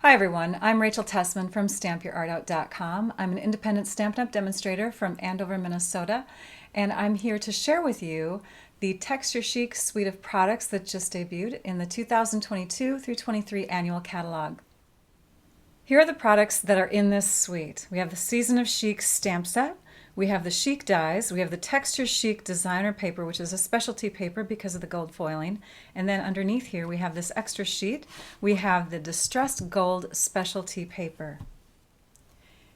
Hi everyone, I'm Rachel Tessman from stampyourartout.com. I'm an independent Stampin' Up! Demonstrator from Andover, Minnesota, and I'm here to share with you the Texture Chic suite of products that just debuted in the 2022 through 23 annual catalog. Here are the products that are in this suite. We have the Season of Chic stamp set, we have the Chic dies, we have the Texture Chic designer paper, which is a specialty paper because of the gold foiling, and then underneath here we have this extra sheet. We have the distressed gold specialty paper.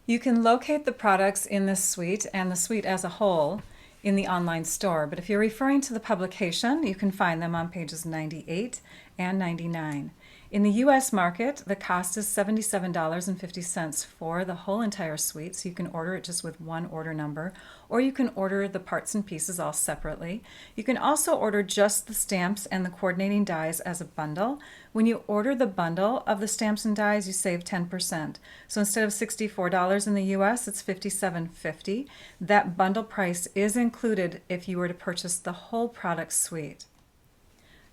You can locate the products in this suite and the suite as a whole in the online store, but if you're referring to the publication, you can find them on pages 98 and 99. In the U.S. market, the cost is $77.50 for the whole entire suite, so you can order it just with one order number, or you can order the parts and pieces all separately. You can also order just the stamps and the coordinating dies as a bundle. When you order the bundle of the stamps and dies, you save 10%. So instead of $64 in the U.S., it's $57.50. That bundle price is included if you were to purchase the whole product suite.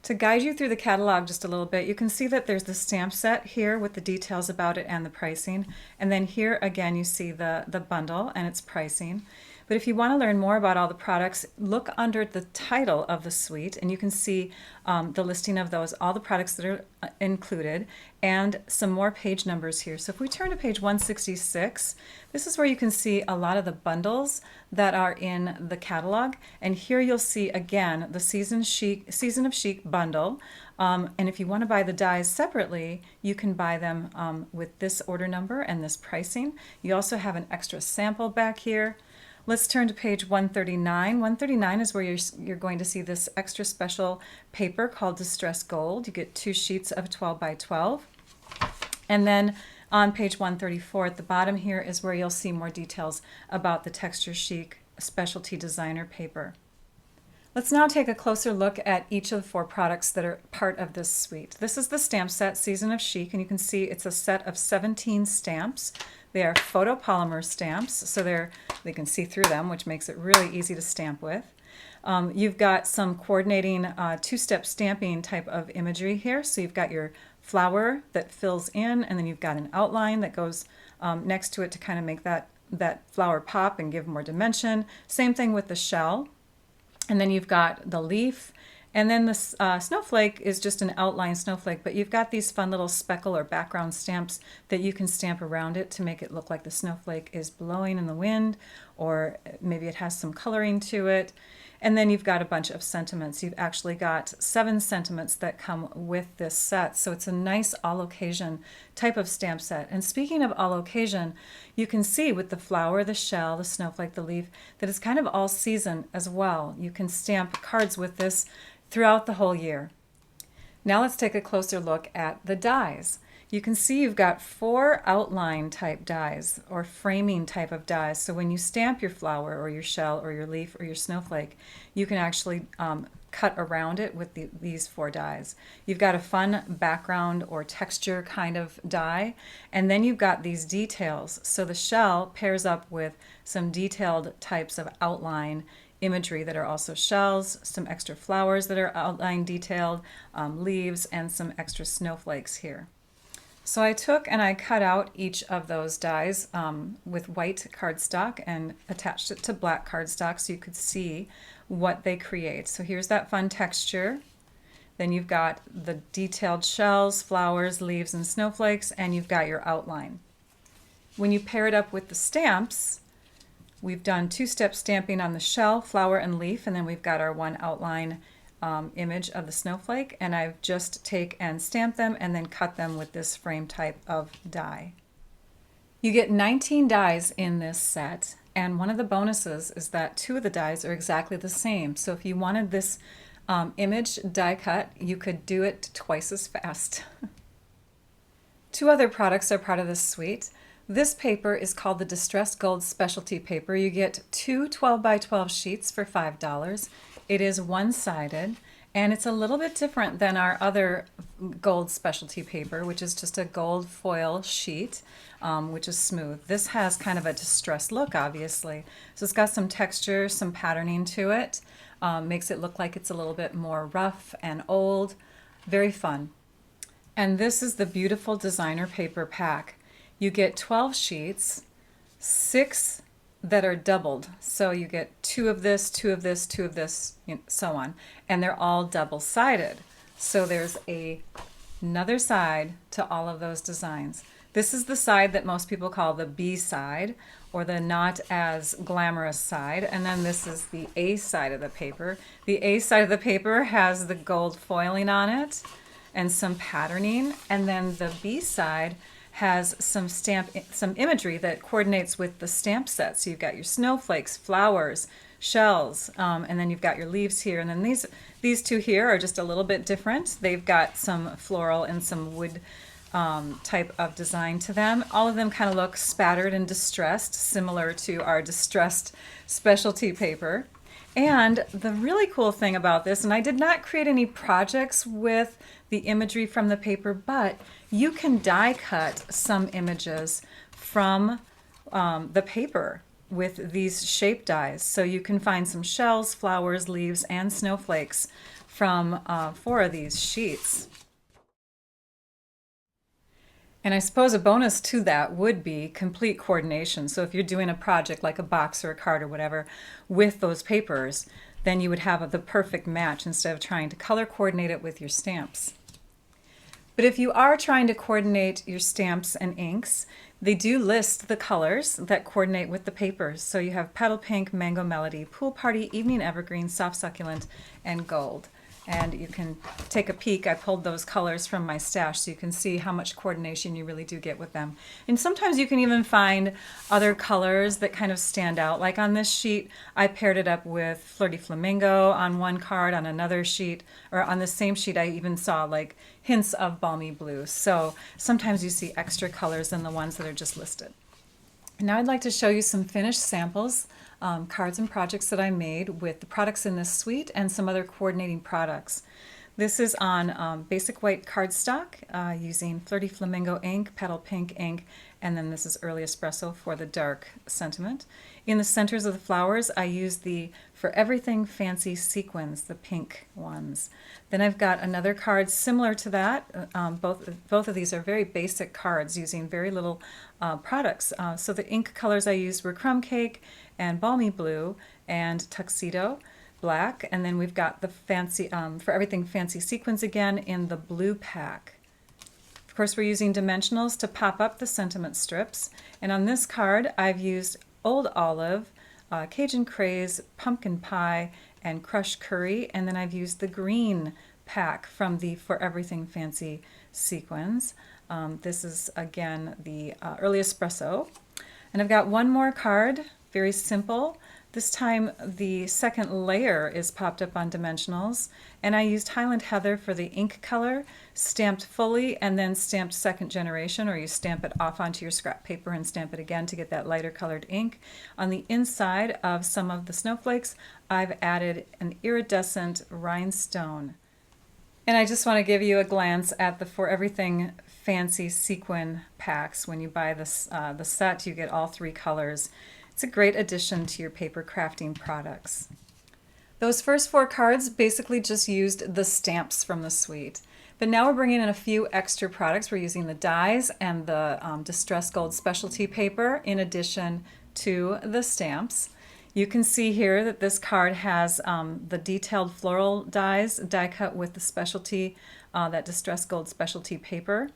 To guide you through the catalog just a little bit, you can see that there's the stamp set here with the details about it and the pricing. And then here again you see the bundle and its pricing. But if you want to learn more about all the products, look under the title of the suite and you can see the listing of those, all the products that are included, and some more page numbers here. So if we turn to page 166, this is where you can see a lot of the bundles that are in the catalog. And here you'll see again the Season of Chic bundle. And if you want to buy the dies separately, you can buy them with this order number and this pricing. You also have an extra sample back here. Let's turn to page 139. 139 is where you're going to see this extra special paper called Distressed Gold. You get 2 sheets of 12 by 12. And then on page 134 at the bottom here is where you'll see more details about the Texture Chic specialty designer paper. Let's now take a closer look at each of the 4 products that are part of this suite. This is the stamp set, Season of Chic, and you can see it's a set of 17 stamps. They are photopolymer stamps, so they can see through them, which makes it really easy to stamp with. You've got some coordinating two-step stamping type of imagery here. So you've got your flower that fills in, and then you've got an outline that goes next to it to kind of make that flower pop and give more dimension. Same thing with the shell. And then you've got the leaf, and then the snowflake is just an outline snowflake, but you've got these fun little speckle or background stamps that you can stamp around it to make it look like the snowflake is blowing in the wind, or maybe it has some coloring to it. And then you've got a bunch of sentiments. You've actually got 7 sentiments that come with this set. So it's a nice all occasion type of stamp set. And speaking of all occasion, you can see with the flower, the shell, the snowflake, the leaf, that it's kind of all season as well. You can stamp cards with this throughout the whole year. Now let's take a closer look at the dies. You can see you've got 4 outline type dies or framing type of dies. So when you stamp your flower or your shell or your leaf or your snowflake, you can actually cut around it with these 4 dies. You've got a fun background or texture kind of die, and then you've got these details. So the shell pairs up with some detailed types of outline imagery that are also shells, some extra flowers that are outline detailed, leaves, and some extra snowflakes here. So I took and I cut out each of those dies with white cardstock and attached it to black cardstock so you could see what they create. So here's that fun texture. Then you've got the detailed shells, flowers, leaves, and snowflakes, and you've got your outline. When you pair it up with the stamps, we've done 2-step stamping on the shell, flower, and leaf, and then we've got our one outline image of the snowflake, and I've just take and stamp them and then cut them with this frame type of die. You get 19 dies in this set, and one of the bonuses is that 2 of the dies are exactly the same. So if you wanted this image die cut, you could do it twice as fast. 2 other products are part of this suite. This paper is called the Distressed Gold Specialty Paper. You get 2 12 by 12 sheets for $5. It is one-sided, and it's a little bit different than our other gold specialty paper, which is just a gold foil sheet, which is smooth. This has kind of a distressed look, obviously. So it's got some texture, some patterning to it, makes it look like it's a little bit more rough and old. Very fun. And this is the beautiful designer paper pack. You get 12 sheets, 6 that are doubled. So you get 2 of this, 2 of this, 2 of this, so on. And they're all double-sided. So there's another side to all of those designs. This is the side that most people call the B side, or the not as glamorous side. And then this is the A side of the paper. The A side of the paper has the gold foiling on it and some patterning. And then the B side has some imagery that coordinates with the stamp set. So you've got your snowflakes, flowers, shells, and then you've got your leaves here. And then these two here are just a little bit different. They've got some floral and some wood type of design to them. All of them kind of look spattered and distressed, similar to our distressed specialty paper. And the really cool thing about this, and I did not create any projects with the imagery from the paper, but you can die cut some images from the paper with these shape dies. So you can find some shells, flowers, leaves, and snowflakes from 4 of these sheets. And I suppose a bonus to that would be complete coordination. So if you're doing a project like a box or a card or whatever with those papers, then you would have the perfect match instead of trying to color coordinate it with your stamps. But if you are trying to coordinate your stamps and inks, they do list the colors that coordinate with the papers. So you have Petal Pink, Mango Melody, Pool Party, Evening Evergreen, Soft Succulent, and Gold. And you can take a peek. I pulled those colors from my stash so you can see how much coordination you really do get with them. And sometimes you can even find other colors that kind of stand out. Like on this sheet, I paired it up with Flirty Flamingo on one card. On another sheet, or on the same sheet, I even saw like hints of Balmy Blue. So sometimes you see extra colors than the ones that are just listed. And now I'd like to show you some finished samples, cards and projects that I made with the products in this suite and some other coordinating products. This is on basic white cardstock using Flirty Flamingo ink, Petal Pink ink, and then this is Early Espresso for the dark sentiment. In the centers of the flowers, I used the For Everything Fancy sequins, the pink ones. Then I've got another card similar to that. Both of these are very basic cards using very little products. So the ink colors I used were Crumb Cake and Balmy Blue and Tuxedo Black. And then we've got the fancy For Everything Fancy sequins again in the blue pack. Of course, we're using dimensionals to pop up the sentiment strips. And on this card, I've used Old Olive, Cajun Craze, Pumpkin Pie, and Crushed Curry. And then I've used the green pack from the For Everything Fancy sequins. This is, again, the Early Espresso. And I've got one more card, very simple. This time the second layer is popped up on dimensionals, and I used Highland Heather for the ink color, stamped fully and then stamped second generation, or you stamp it off onto your scrap paper and stamp it again to get that lighter colored ink. On the inside of some of the snowflakes, I've added an iridescent rhinestone. And I just want to give you a glance at the For Everything Fancy sequin packs. When you buy this, the set, you get all 3 colors. It's a great addition to your paper crafting products. Those first 4 cards basically just used the stamps from the suite. But now we're bringing in a few extra products. We're using the dies and the Distress Gold specialty paper in addition to the stamps. You can see here that this card has the detailed floral dies die cut with the specialty, that Distress Gold specialty paper.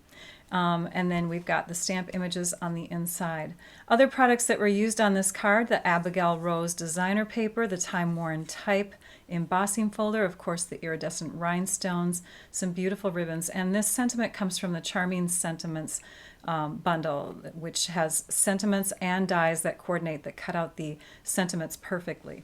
And then we've got the stamp images on the inside. Other products that were used on this card, the Abigail Rose designer paper, the Time Worn Type embossing folder, of course the iridescent rhinestones, some beautiful ribbons, and this sentiment comes from the Charming Sentiments bundle, which has sentiments and dies that coordinate, that cut out the sentiments perfectly.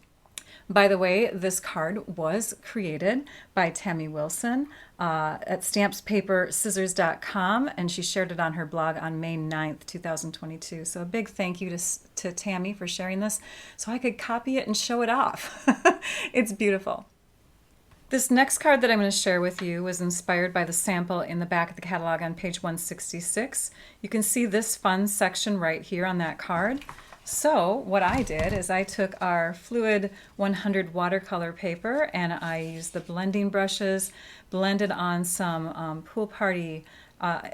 By the way, this card was created by Tammy Wilson at stampspaperscissors.com, and she shared it on her blog on May 9th, 2022. So a big thank you to Tammy for sharing this so I could copy it and show it off. It's beautiful. This next card that I'm going to share with you was inspired by the sample in the back of the catalog on page 166. You can see this fun section right here on that card. So what I did is I took our Fluid 100 watercolor paper and I used the blending brushes, blended on some Pool Party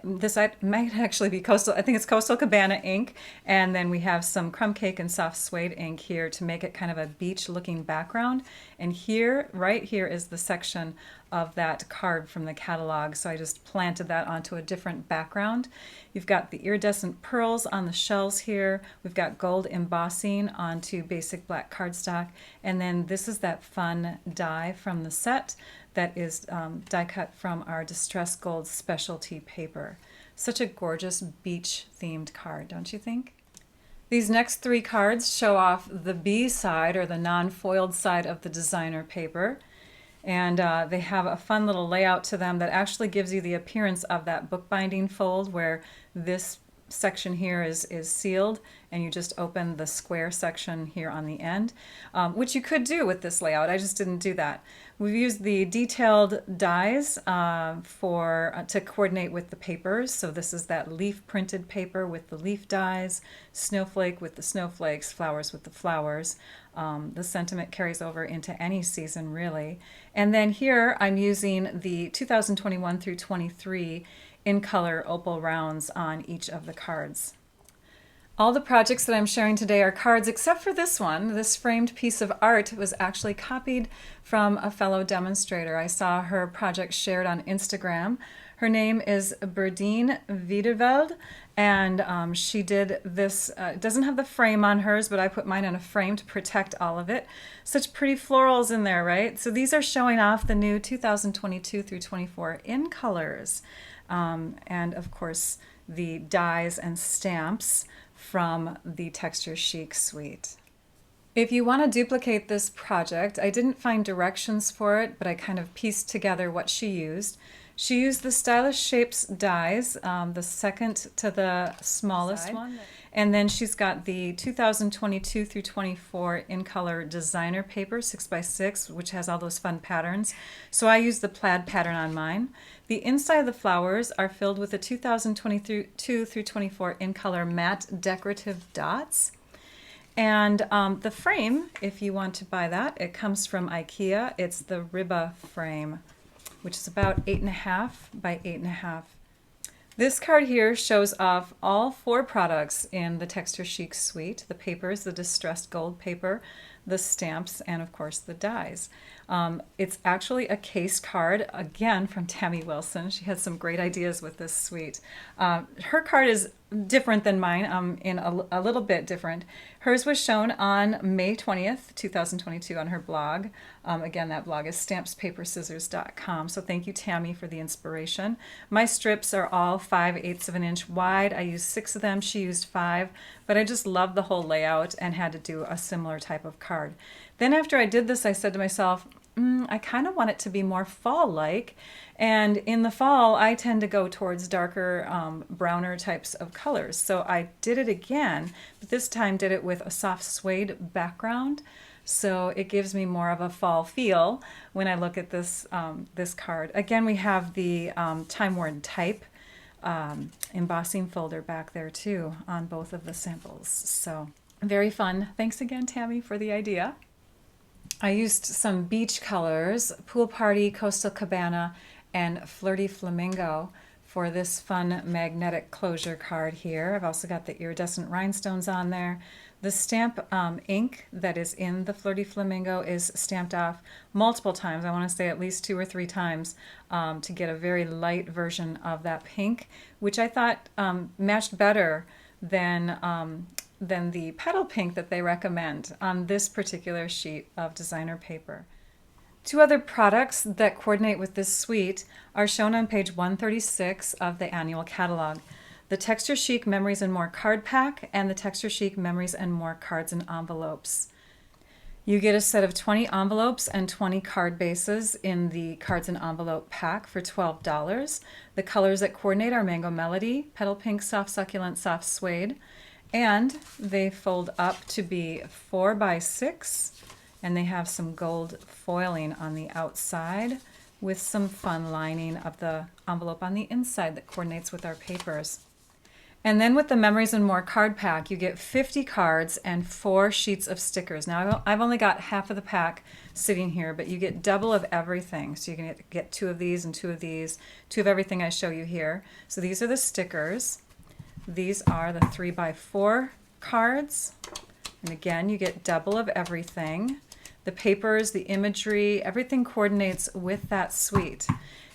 This might actually be Coastal, I think it's Coastal Cabana ink. And then we have some crumb cake and soft suede ink here to make it kind of a beach looking background. And here, right here is the section of that card from the catalog. So I just planted that onto a different background. You've got the iridescent pearls on the shells here. We've got gold embossing onto basic black cardstock. And then this is that fun die from the set that is die cut from our Distress Gold specialty paper. Such a gorgeous beach themed card, don't you think? These next three cards show off the B side, or the non-foiled side of the designer paper. And they have a fun little layout to them that actually gives you the appearance of that bookbinding fold, where this section here is sealed and you just open the square section here on the end, which you could do with this layout. I just didn't do that. We've used the detailed dies to coordinate with the papers. So this is that leaf printed paper with the leaf dies, snowflake with the snowflakes, flowers with the flowers. The sentiment carries over into any season, really. And then here I'm using the 2021 through 23 in color opal rounds on each of the cards. All the projects that I'm sharing today are cards except for this one. This framed piece of art was actually copied from a fellow demonstrator. I saw her project shared on Instagram. Her name is Berdine Wiederveld, and she did this. It doesn't have the frame on hers, but I put mine in a frame to protect all of it. Such pretty florals in there, right? So these are showing off the new 2022 through 24 in colors. And of course the dies and stamps from the Texture Chic suite. If you want to duplicate this project, I didn't find directions for it, but I kind of pieced together what she used. She used the Stylish Shapes dies, the second to the smallest one. And then she's got the 2022 through 24 in color designer paper, 6x6, which has all those fun patterns. So I used the plaid pattern on mine. The inside of the flowers are filled with the 2022 through 24 in color matte decorative dots. And the frame, if you want to buy that, it comes from IKEA. It's the Ribba frame, which is about 8.5 by 8.5. This card here shows off all 4 products in the Texture Chic suite: the papers, the distressed gold paper, the stamps, and of course the dies. It's actually a case card, again from Tammy Wilson. She had some great ideas with this suite. Her card is different than mine, in a little bit different. Hers was shown on May 20th, 2022 on her blog. Again, that blog is stampspaperscissors.com. So thank you, Tammy, for the inspiration. My strips are all 5/8 of an inch wide. I used 6 of them. She used 5, but I just loved the whole layout and had to do a similar type of card. Then after I did this, I said to myself, I kind of want it to be more fall-like, and in the fall I tend to go towards darker, browner types of colors. So I did it again, but this time did it with a soft suede background, so it gives me more of a fall feel when I look at this this card. Again, we have the time-worn type embossing folder back there too on both of the samples. So very fun. Thanks again, Tammy, for the idea. I used some beach colors, Pool Party, Coastal Cabana, and Flirty Flamingo for this fun magnetic closure card here. I've also got the iridescent rhinestones on there. The stamp ink that is in the Flirty Flamingo is stamped off multiple times. I want to say at least 2 or 3 times to get a very light version of that pink, which I thought matched better than the petal pink that they recommend on this particular sheet of designer paper. 2 other products that coordinate with this suite are shown on page 136 of the annual catalog: the Texture Chic Memories and More card pack and the Texture Chic Memories and More cards and envelopes. You get a set of 20 envelopes and 20 card bases in the cards and envelope pack for $12. The colors that coordinate are Mango Melody, Petal Pink, Soft Succulent, Soft Suede, and they fold up to be 4x6, and they have some gold foiling on the outside with some fun lining of the envelope on the inside that coordinates with our papers. And then with the Memories and More card pack, you get 50 cards and 4 sheets of stickers. Now, I've only got half of the pack sitting here, but you get double of everything. So you can get 2 of these and 2 of these, 2 of everything I show you here. So these are the stickers. These are the 3x4 cards. And again, you get double of everything. The papers, the imagery, everything coordinates with that suite.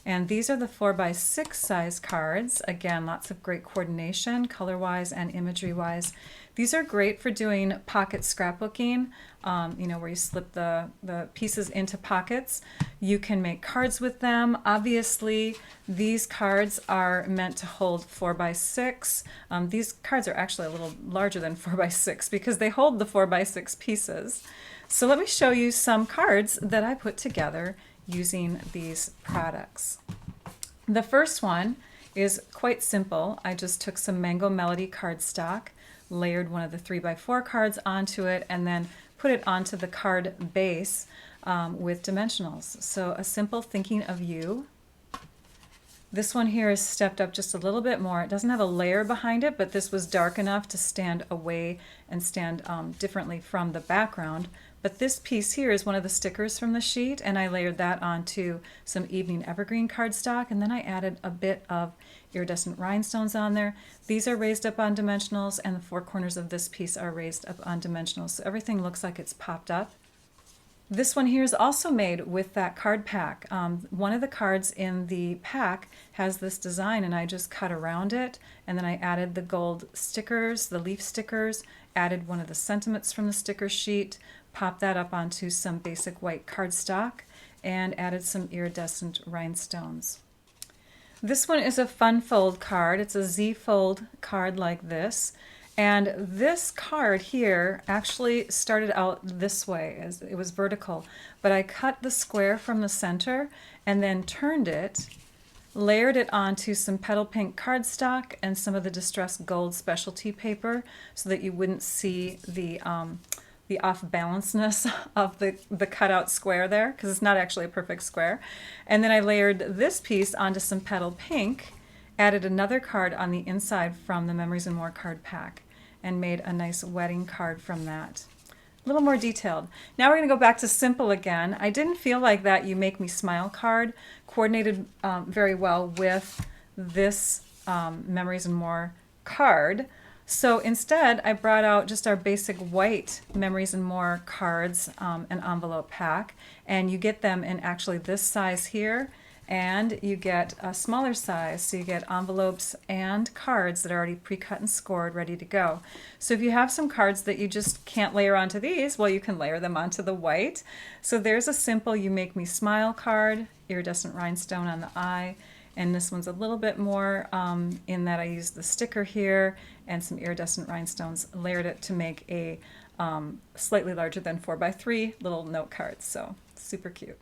And these are the 4x6 size cards. Again, lots of great coordination, color-wise and imagery-wise. These are great for doing pocket scrapbooking, where you slip the pieces into pockets. You can make cards with them. Obviously, these cards are meant to hold 4x6. These cards are actually a little larger than 4x6 because they hold the 4x6 pieces. So let me show you some cards that I put together using these products. The first one is quite simple. I just took some Mango Melody cardstock, layered one of the 3x4 cards onto it, and then put it onto the card base with dimensionals. So a simple Thinking of You. This one here is stepped up just a little bit more. It doesn't have a layer behind it, but this was dark enough to stand away and stand differently from the background. But this piece here is one of the stickers from the sheet, and I layered that onto some Evening Evergreen cardstock, and then I added a bit of iridescent rhinestones on there. These are raised up on dimensionals, and the 4 corners of this piece are raised up on dimensionals, so everything looks like it's popped up. This one here is also made with that card pack. One of the cards in the pack has this design, and I just cut around it, and then I added the gold stickers, the leaf stickers, added one of the sentiments from the sticker sheet, popped that up onto some basic white cardstock, and added some iridescent rhinestones. This one is a fun fold card. It's a Z fold card like this. And this card here actually started out this way, as it was vertical, but I cut the square from the center and then turned it, layered it onto some petal pink cardstock and some of the distressed gold specialty paper so that you wouldn't see the off-balancedness of the cutout square there, because it's not actually a perfect square. And then I layered this piece onto some petal pink, added another card on the inside from the Memories and More card pack, and made a nice wedding card from that. A little more detailed. Now we're going to go back to simple again. I didn't feel like that You Make Me Smile card coordinated very well with this Memories and More card. So instead, I brought out just our basic white Memories and More cards, an envelope pack, and you get them in actually this size here, and you get a smaller size, so you get envelopes and cards that are already pre-cut and scored, ready to go. So if you have some cards that you just can't layer onto these, well, you can layer them onto the white. So there's a simple You Make Me Smile card, iridescent rhinestone on the eye, and this one's a little bit more in that I used the sticker here and some iridescent rhinestones, layered it to make a slightly larger than 4x3 little note cards, so super cute.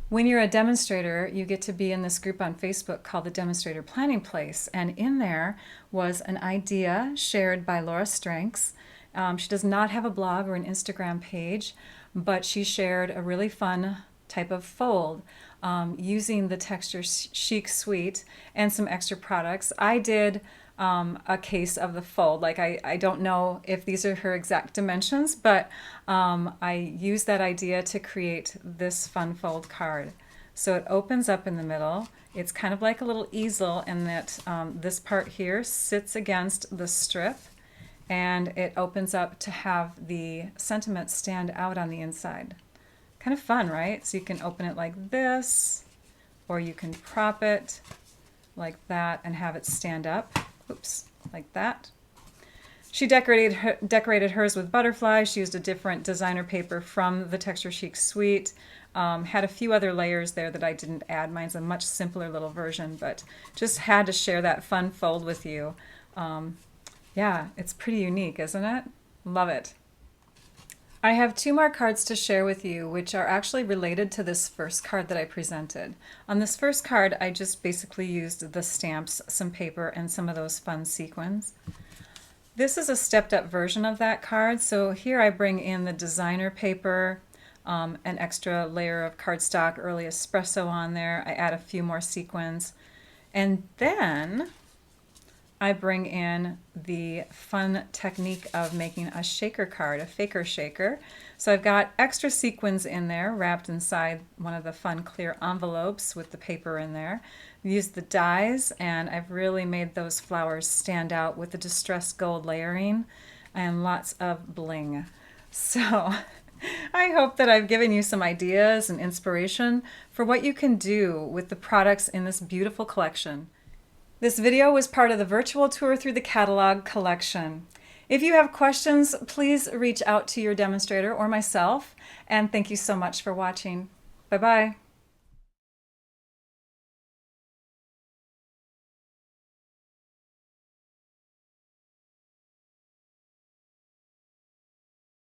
When you're a demonstrator, you get to be in this group on Facebook called the Demonstrator Planning Place, and in there was an idea shared by Laura Stranks. She does not have a blog or an Instagram page, but she shared a really fun type of fold using the Texture Chic suite and some extra products. I did a case of the fold. Like I don't know if these are her exact dimensions, but I used that idea to create this fun fold card. So it opens up in the middle. It's kind of like a little easel in that this part here sits against the strip, and it opens up to have the sentiment stand out on the inside. Kind of fun, right? So you can open it like this, or you can prop it like that and have it stand up. Oops, like that. She decorated hers with butterflies. She used a different designer paper from the Texture Chic suite. Had a few other layers there that I didn't add. Mine's a much simpler little version, but just had to share that fun fold with you. Yeah, it's pretty unique, isn't it? Love it. I have 2 more cards to share with you, which are actually related to this first card that I presented. On this first card, I just basically used the stamps, some paper, and some of those fun sequins. This is a stepped up version of that card. So here I bring in the designer paper, an extra layer of cardstock, early espresso on there. I add a few more sequins. And then I bring in the fun technique of making a shaker card, a faker shaker. So I've got extra sequins in there wrapped inside one of the fun clear envelopes with the paper in there. I've used the dies, and I've really made those flowers stand out with the distressed gold layering and lots of bling. So I hope that I've given you some ideas and inspiration for what you can do with the products in this beautiful collection. This video was part of the virtual tour through the catalog collection. If you have questions, please reach out to your demonstrator or myself, and thank you so much for watching. Bye-bye.